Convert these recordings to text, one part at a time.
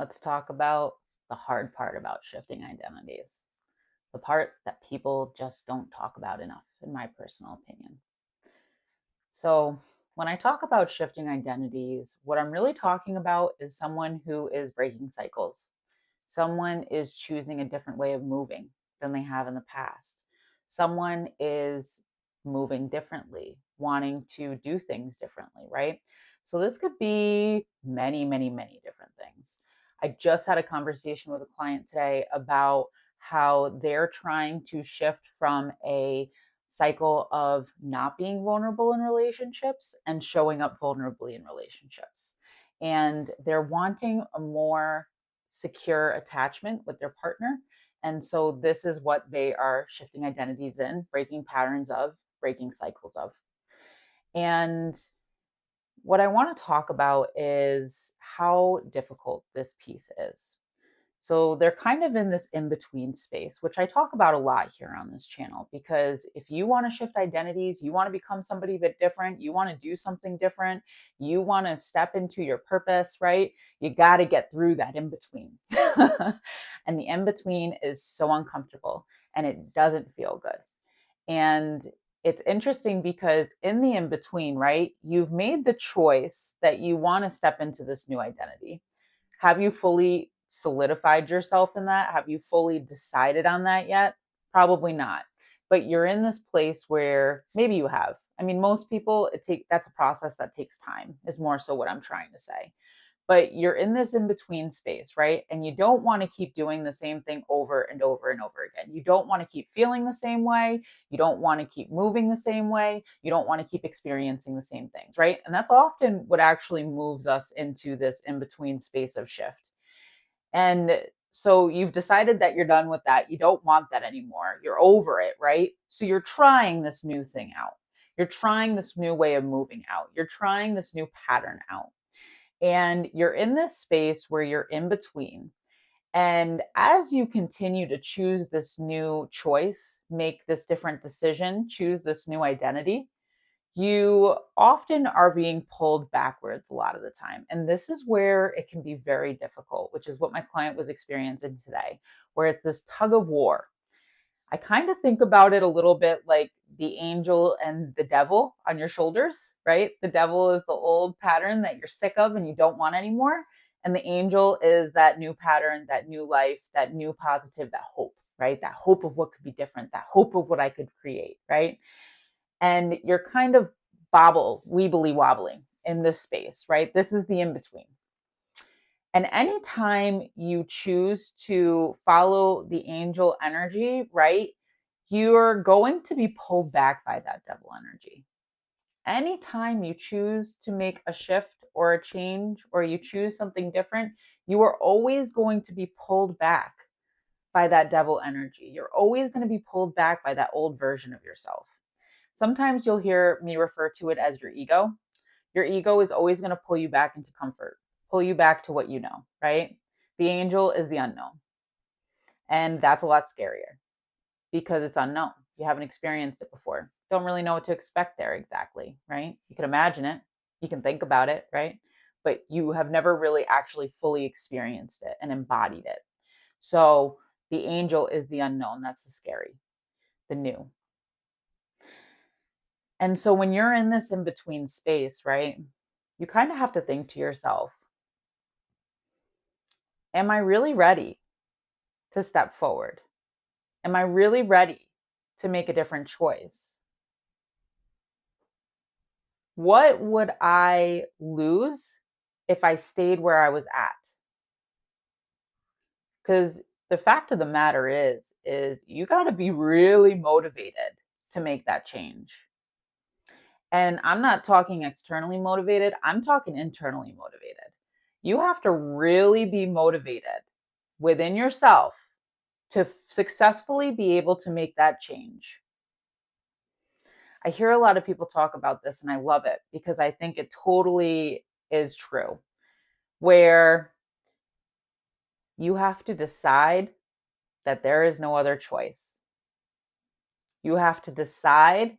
Let's talk about the hard part about shifting identities, the part that people just don't talk about enough, in my personal opinion. So, when I talk about shifting identities, what I'm really talking about is someone who is breaking cycles. Someone is choosing a different way of moving than they have in the past. Someone is moving differently, wanting to do things differently, right? So, this could be many, many, many different things. I just had a conversation with a client today about how they're trying to shift from a cycle of not being vulnerable in relationships and showing up vulnerably in relationships. And they're wanting a more secure attachment with their partner. And so this is what they are shifting identities in, breaking patterns of, breaking cycles of. And what I want to talk about is how difficult this piece is. So they're kind of in this in between space, which I talk about a lot here on this channel. Because if you want to shift identities, you want to become somebody a bit different, you want to do something different, you want to step into your purpose, right? You got to get through that in between. And the in between is so uncomfortable and it doesn't feel good. And it's interesting because in the in between, right, you've made the choice that you want to step into this new identity. Have you fully solidified yourself in that? Have you fully decided on that yet? Probably not. But you're in this place where maybe you have. I mean, most people that's a process that takes time, is more so what I'm trying to say. But you're in this in between space, right? And you don't want to keep doing the same thing over and over and over again. You don't want to keep feeling the same way. You don't want to keep moving the same way. You don't want to keep experiencing the same things, right? And that's often what actually moves us into this in between space of shift. And so you've decided that you're done with that. You don't want that anymore. You're over it, right? So you're trying this new thing out. You're trying this new way of moving out. You're trying this new pattern out. And you're in this space where you're in between. And as you continue to choose this new choice, make this different decision, choose this new identity, you often are being pulled backwards a lot of the time. And this is where it can be very difficult, which is what my client was experiencing today, where it's this tug of war. I kind of think about it a little bit like the angel and the devil on your shoulders, right? The devil is the old pattern that you're sick of and you don't want anymore. And the angel is that new pattern, that new life, that new positive, that hope, right? That hope of what could be different, that hope of what I could create, right? And you're kind of weebly wobbling in this space, right? This is the in between. And anytime you choose to follow the angel energy, right, you're going to be pulled back by that devil energy. Anytime you choose to make a shift or a change or you choose something different, you are always going to be pulled back by that devil energy. You're always going to be pulled back by that old version of yourself. Sometimes you'll hear me refer to it as your ego. Your ego is always going to pull you back into comfort, pull you back to what you know, right? The angel is the unknown. And that's a lot scarier because it's unknown. You haven't experienced it before. Don't really know what to expect there exactly, right? You can imagine it, you can think about it, right? But you have never really actually fully experienced it and embodied it. So the angel is the unknown. That's the scary, the new. And so when you're in this in between space, right, you kind of have to think to yourself, am I really ready to step forward? Am I really ready to make a different choice? What would I lose if I stayed where I was at? Because the fact of the matter is you got to be really motivated to make that change. And I'm not talking externally motivated, I'm talking internally motivated. You have to really be motivated within yourself to successfully be able to make that change. I hear a lot of people talk about this and I love it because I think it totally is true. Where you have to decide that there is no other choice. You have to decide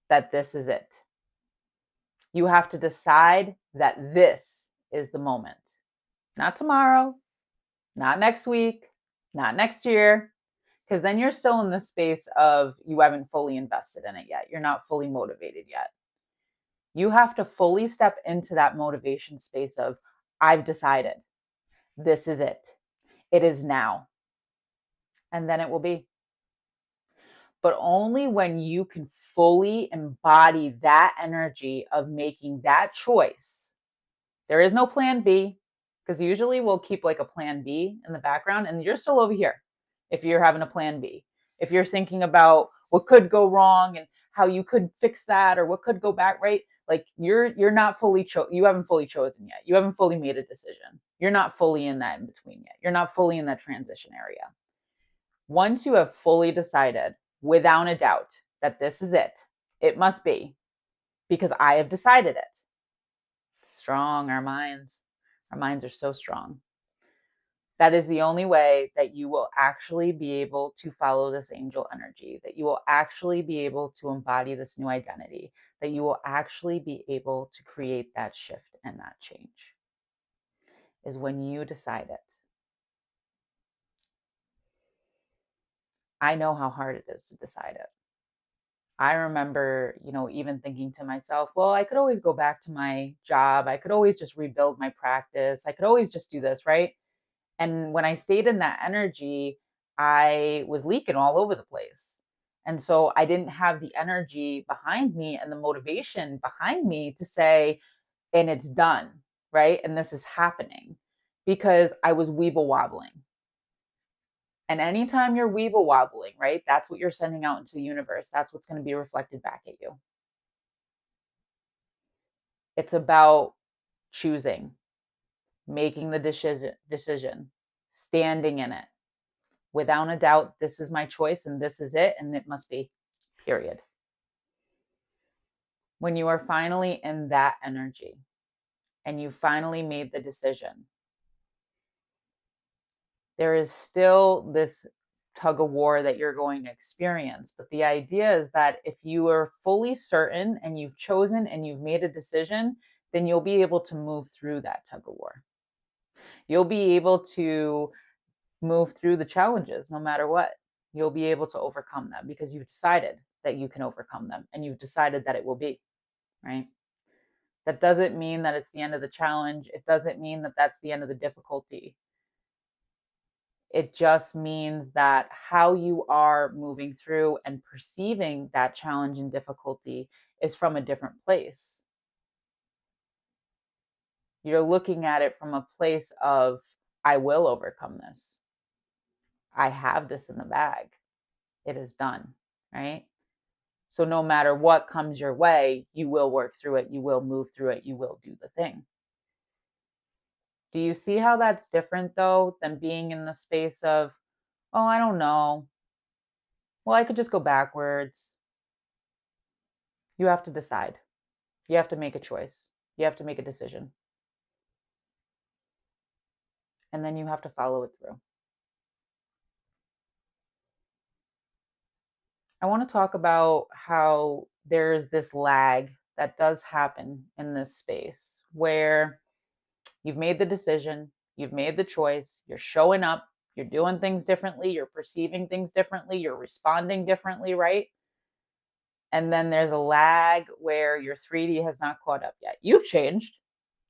that this is it. You have to decide that this is the moment. Not tomorrow, not next week, not next year, because then you're still in the space of you haven't fully invested in it yet. You're not fully motivated yet. You have to fully step into that motivation space of, I've decided this is it. It is now. And then it will be. But only when you can fully embody that energy of making that choice. There is no plan B, because usually we'll keep like a plan B in the background and you're still over here if you're having a plan B. If you're thinking about what could go wrong and how you could fix that or what could go back right, like you're not fully you haven't fully chosen yet. You haven't fully made a decision. You're not fully in that in between yet. You're not fully in that transition area. Once you have fully decided without a doubt that this is it, it must be because I have decided it. Strong, our minds. Our minds are so strong. That is the only way that you will actually be able to follow this angel energy, that you will actually be able to embody this new identity, that you will actually be able to create that shift and that change, is when you decide it. I know how hard it is to decide it. I remember, even thinking to myself, well, I could always go back to my job. I could always just rebuild my practice. I could always just do this, right? And when I stayed in that energy, I was leaking all over the place. And so I didn't have the energy behind me and the motivation behind me to say, and it's done, right? And this is happening because I was weeble wobbling. And anytime you're weeble wobbling, right, that's what you're sending out into the universe. That's what's going to be reflected back at you. It's about choosing, making the decision, standing in it. Without a doubt, this is my choice and this is it, and it must be, period. When you are finally in that energy and you finally made the decision, there is still this tug of war that you're going to experience. But the idea is that if you are fully certain and you've chosen and you've made a decision, then you'll be able to move through that tug of war. You'll be able to move through the challenges no matter what. You'll be able to overcome them because you've decided that you can overcome them and you've decided that it will be, right? That doesn't mean that it's the end of the challenge. It doesn't mean that that's the end of the difficulty. It just means that how you are moving through and perceiving that challenge and difficulty is from a different place. You're looking at it from a place of, I will overcome this. I have this in the bag. It is done, right? So no matter what comes your way, you will work through it. You will move through it. You will do the thing. Do you see how that's different though than being in the space of, oh, I don't know. Well, I could just go backwards. You have to decide. You have to make a choice. You have to make a decision. And then you have to follow it through. I want to talk about how there's this lag that does happen in this space where you've made the decision, you've made the choice, you're showing up, you're doing things differently, you're perceiving things differently, you're responding differently, right? And then there's a lag where your 3D has not caught up yet. You've changed,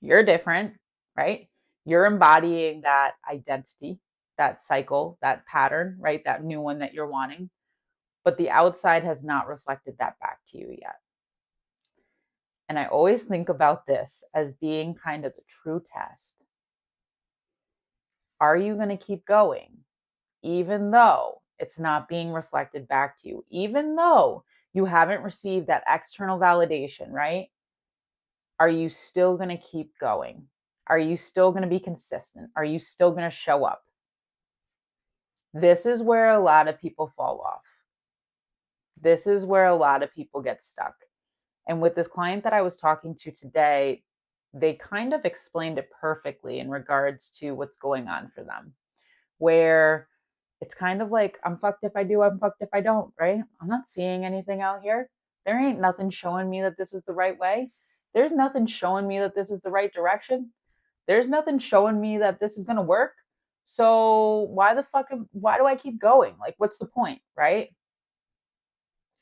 you're different, right? You're embodying that identity, that cycle, that pattern, right? That new one that you're wanting. But the outside has not reflected that back to you yet. And I always think about this as being kind of the true test. Are you going to keep going, even though it's not being reflected back to you, even though you haven't received that external validation, right? Are you still going to keep going? Are you still going to be consistent? Are you still going to show up? This is where a lot of people fall off. This is where a lot of people get stuck. And with this client that I was talking to today, they kind of explained it perfectly in regards to what's going on for them, where it's kind of like, I'm fucked if I do, I'm fucked if I don't, right? I'm not seeing anything out here. There ain't nothing showing me that this is the right way. There's nothing showing me that this is the right direction. There's nothing showing me that this is going to work. So why do I keep going? Like, what's the point, right?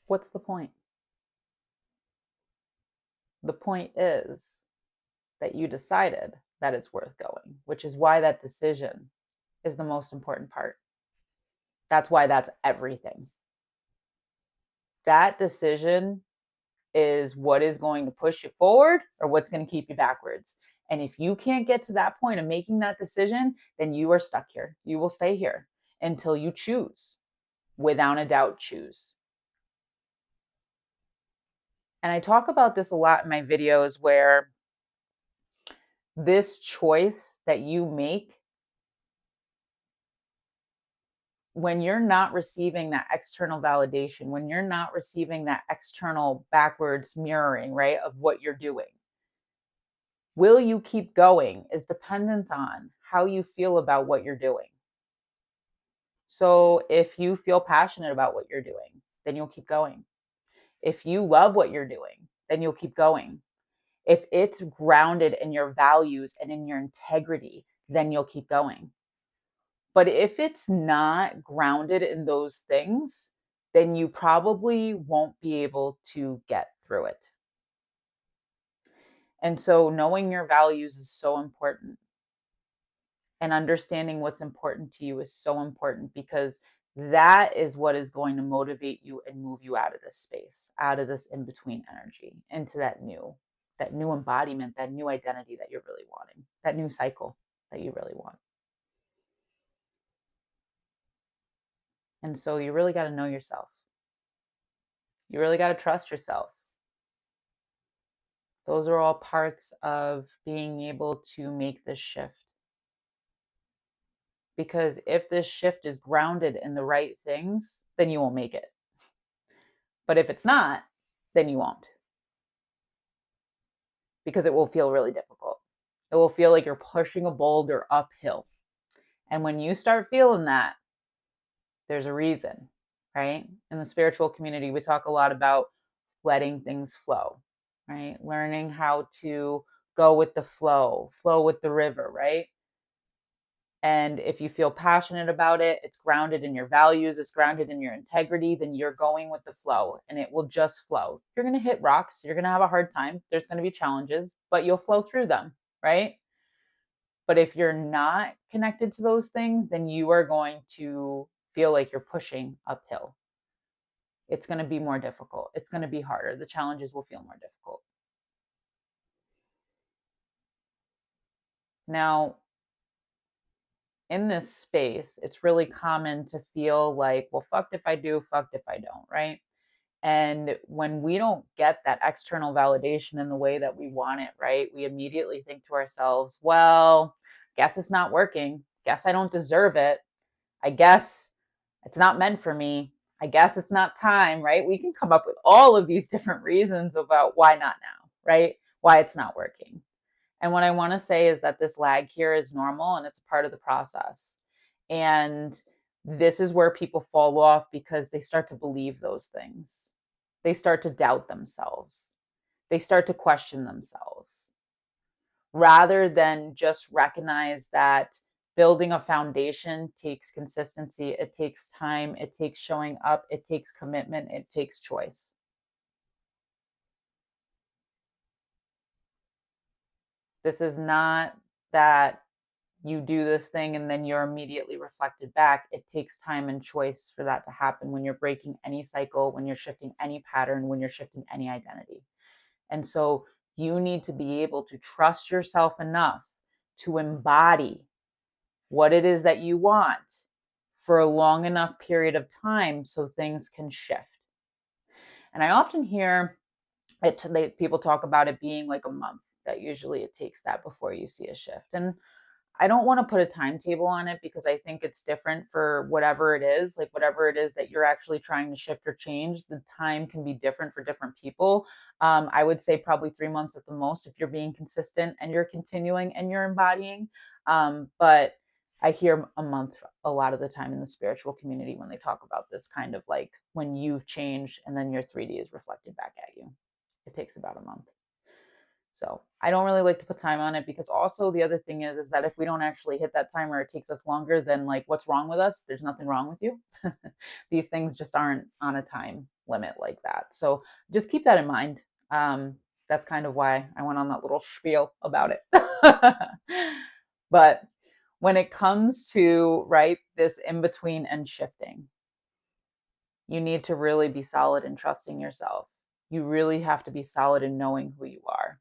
What's the point? The point is that you decided that it's worth going, which is why that decision is the most important part. That's why that's everything. That decision is what is going to push you forward or what's going to keep you backwards. And if you can't get to that point of making that decision, then you are stuck here. You will stay here until you choose, without a doubt, choose. And I talk about this a lot in my videos where this choice that you make when you're not receiving that external validation, when you're not receiving that external backwards mirroring, right, of what you're doing, will you keep going is dependent on how you feel about what you're doing. So if you feel passionate about what you're doing, then you'll keep going. If you love what you're doing, then you'll keep going. If it's grounded in your values and in your integrity, then you'll keep going. But if it's not grounded in those things, then you probably won't be able to get through it. And so knowing your values is so important. And understanding what's important to you is so important because that is what is going to motivate you and move you out of this space, out of this in-between energy, into that new embodiment, that new identity that you're really wanting, that new cycle that you really want. And so you really got to know yourself. You really got to trust yourself. Those are all parts of being able to make this shift. Because if this shift is grounded in the right things, then you won't make it. But if it's not, then you won't. Because it will feel really difficult. It will feel like you're pushing a boulder uphill. And when you start feeling that, there's a reason, right? In the spiritual community, we talk a lot about letting things flow, right? Learning how to go with the flow with the river, right? And if you feel passionate about it, it's grounded in your values, it's grounded in your integrity, then you're going with the flow and it will just flow. You're going to hit rocks, you're going to have a hard time, there's going to be challenges, but you'll flow through them, right? But if you're not connected to those things, then you are going to feel like you're pushing uphill. It's going to be more difficult. It's going to be harder. The challenges will feel more difficult. Now, in this space, it's really common to feel like, well, fucked if I do, fucked if I don't, right? And when we don't get that external validation in the way that we want it, right, we immediately think to ourselves, well, guess it's not working. Guess I don't deserve it. I guess it's not meant for me. I guess it's not time, right? We can come up with all of these different reasons about why not now, right? Why it's not working. And what I want to say is that this lag here is normal and it's a part of the process. And this is where people fall off because they start to believe those things. They start to doubt themselves. They start to question themselves rather than just recognize that building a foundation takes consistency, it takes time, it takes showing up, it takes commitment, it takes choice. This is not that you do this thing and then you're immediately reflected back. It takes time and choice for that to happen when you're breaking any cycle, when you're shifting any pattern, when you're shifting any identity. And so you need to be able to trust yourself enough to embody what it is that you want for a long enough period of time so things can shift. And I often hear people talk about it being like a month, that usually it takes that before you see a shift. And I don't want to put a timetable on it because I think it's different for whatever it is, like whatever it is that you're actually trying to shift or change. The time can be different for different people. I would say probably 3 months at the most if you're being consistent and you're continuing and you're embodying. But I hear a month a lot of the time in the spiritual community when they talk about this kind of like when you've changed and then your 3D is reflected back at you. It takes about a month. So I don't really like to put time on it, because also the other thing is that if we don't actually hit that time, or it takes us longer, then like, what's wrong with us? There's nothing wrong with you. These things just aren't on a time limit like that. So just keep that in mind. Um, that's kind of why I went on that little spiel about it. But when it comes to, right, this in between and shifting, you need to really be solid in trusting yourself. You really have to be solid in knowing who you are.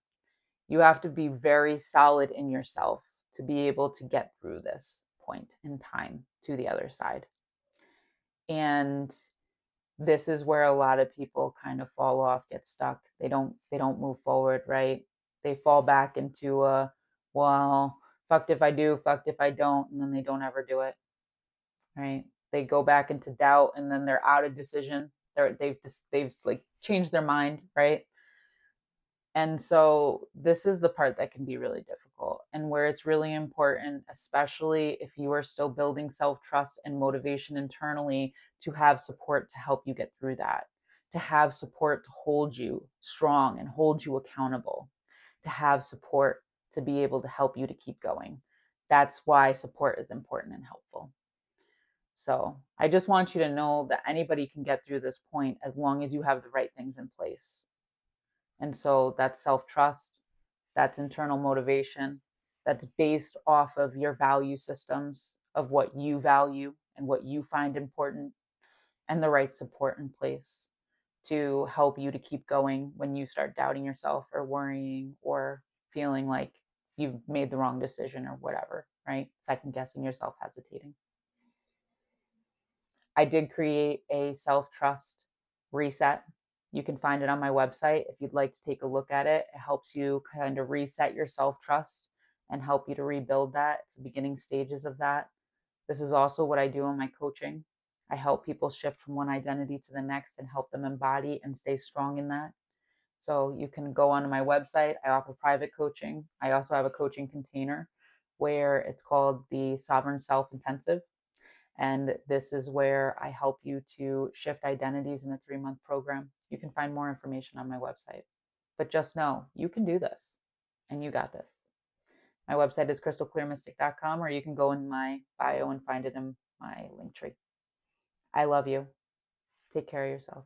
You have to be very solid in yourself to be able to get through this point in time to the other side. And this is where a lot of people kind of fall off, get stuck. They don't move forward, right? They fall back into a, well, fucked if I do, fucked if I don't, and then they don't ever do it, right? They go back into doubt, and then they're out of decision. They've like changed their mind, right? And so this is the part that can be really difficult, and where it's really important, especially if you are still building self trust and motivation internally, to have support to help you get through that, to have support to hold you strong and hold you accountable, to have support to be able to help you to keep going. That's why support is important and helpful. So I just want you to know that anybody can get through this point as long as you have the right things in place. And so that's self trust, that's internal motivation, that's based off of your value systems of what you value and what you find important, and the right support in place to help you to keep going when you start doubting yourself or worrying or feeling like you've made the wrong decision or whatever, right? Second guessing yourself, hesitating. I did create a self trust reset. You can find it on my website if you'd like to take a look at it. It helps you kind of reset your self trust and help you to rebuild that. It's the beginning stages of that. This is also what I do in my coaching. I help people shift from one identity to the next and help them embody and stay strong in that. So you can go onto my website. I offer private coaching. I also have a coaching container where it's called the Sovereign Self Intensive. And this is where I help you to shift identities in a 3-month program. You can find more information on my website. But just know you can do this, and you got this. My website is crystalclearmystic.com, or you can go in my bio and find it in my link tree. I love you. Take care of yourself.